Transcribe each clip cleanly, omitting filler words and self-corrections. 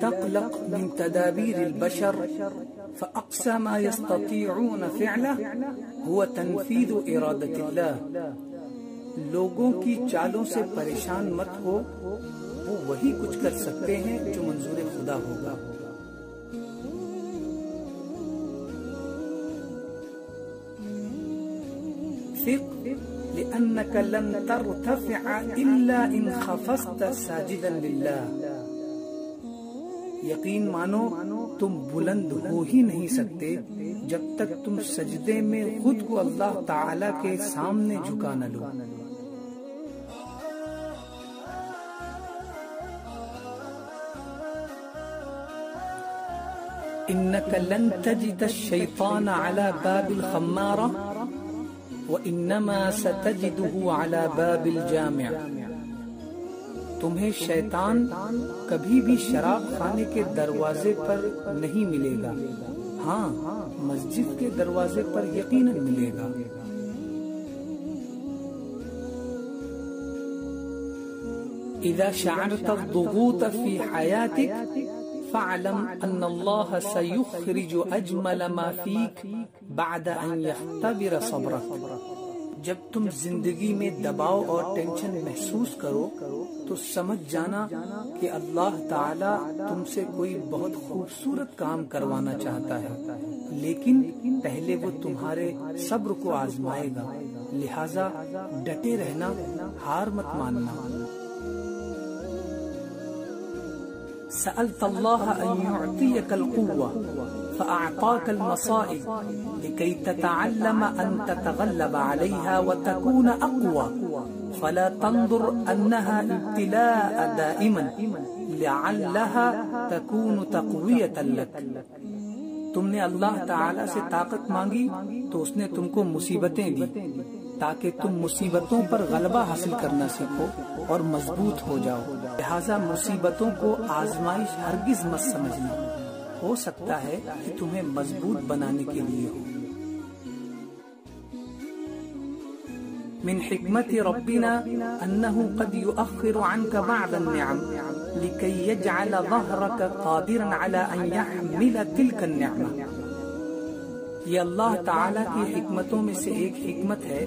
تقلق من تدابير البشر فأقصى ما يستطيعون فعله هو تنفيذ إرادة الله. لوگوں کی چالوں سے پریشان مت ہو، وہ وہی کچھ کر سکتے ہیں جو منظور خدا ہوگا. ثق لأنك لن ترتفع إلا إن خفضت ساجدا لله. یقین مانو تم بلند ہو ہی نہیں سکتے جب تک تم سجدے میں خود کو اللہ تعالی کے سامنے جھکا نہ لو. إنك لن تجد الشيطان على باب الخمارة وإنما ستجده على باب الجامع. تمہیں شیطان کبھی بھی شراب خانے کے دروازے پر نہیں ملے گا، ہاں مسجد کے دروازے پر یقیناً ملے گا. اذا شعرت الضغوط في حياتك فاعلم ان الله سيخرج اجمل ما فيك بعد ان يختبر صبرك. جب تم زندگی میں دباؤ اور ٹینشن محسوس کرو تو سمجھ جانا کہ اللہ تعالی تم سے کوئی بہت خوبصورت کام کروانا چاہتا ہے، لیکن پہلے وہ تمہارے صبر کو آزمائے گا. لہذا ڈٹے رہنا، ہار مت ماننا. سألت الله أن يعطيك القوة فأعطاك المصائب لكي تتعلم أن تتغلب عليها وتكون أقوى، فلا تنظر أنها ابتلاء دائما لعلها تكون تقوية لك. تم نے اللہ تعالی سے طاقت مانگی تو اس نے تم کو مصیبتیں دی تاکہ تم مصیبتوں پر غلبہ حاصل کرنا سیکھو اور مضبوط ہو جاؤ. لہذا مصیبتوں کو آزمائش ہرگز مت سمجھنا، ہو سکتا ہے کہ تمہیں مضبوط بنانے کے لیے ہو. من حکمت ربنا انه قد يؤخر عنك بعض النعم لكي يجعل ظهرك قادرا على ان يحمل تلك النعمة. یہ اللہ تعالی کی حکمتوں میں سے ایک حکمت ہے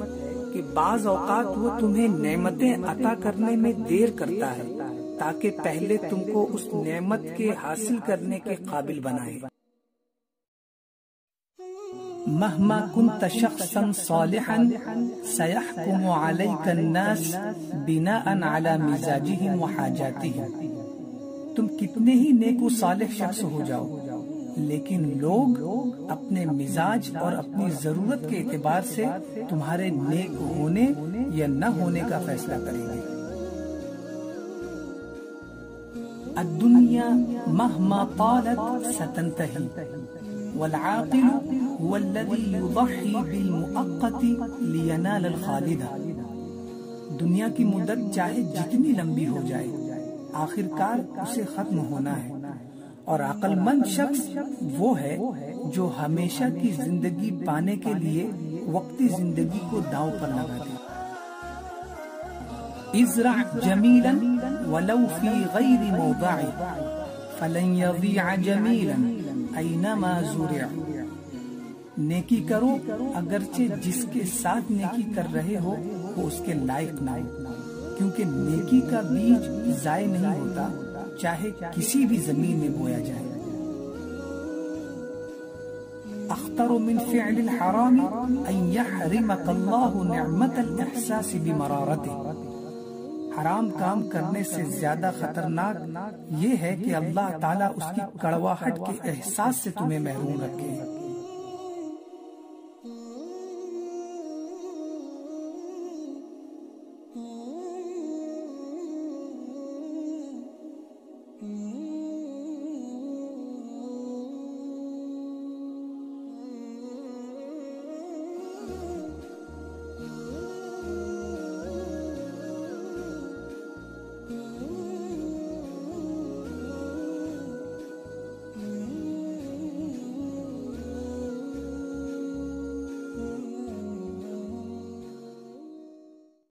کہ بعض اوقات وہ تمہیں نعمتیں عطا کرنے میں دیر کرتا ہے تاکہ پہلے تم کو اس نعمت کے حاصل کرنے کے قابل بنائے. مهما كنت شخصا صالحا سيحكم عليك الناس بناء على مزاجهم وحاجاتهم. تم کتنے ہی نیک و صالح شخص ہو جاؤ لیکن لوگ اپنے مزاج اور اپنی ضرورت کے اعتبار سے تمہارے نیک ہونے یا نہ ہونے کا فیصلہ کریں گے. الدنيا مهما طالت ستنتهي والعاقل هو الذي يضحي بالمؤقت لينال الخالد. دنیا کی مدت چاہے جتنی لمبی ہو جائے آخر کار اسے ختم ہونا ہے، اور عقل مند شخص وہ ہے جو ہمیشہ کی زندگی پانے کے لیے وقتی زندگی کو داؤ پر لگا دے. ازرع جمیلا ولو فی غیر موضعه فلن یضیع جمیلا اینما زرع. نیکی کرو اگرچہ جس کے ساتھ نیکی کر رہے ہو وہ اس کے لائق نہ ہو، کیونکہ نیکی کا بیج ضائع نہیں ہوتا چاہے کسی بھی زمین میں بویا جائے. اخطر من فعل الحرام ان يحرمك الله نعمت الاحساس بمرارته. حرام کام کرنے سے زیادہ خطرناک یہ ہے کہ اللہ تعالیٰ اس کی کڑواہٹ کے احساس سے تمہیں محروم رکھے.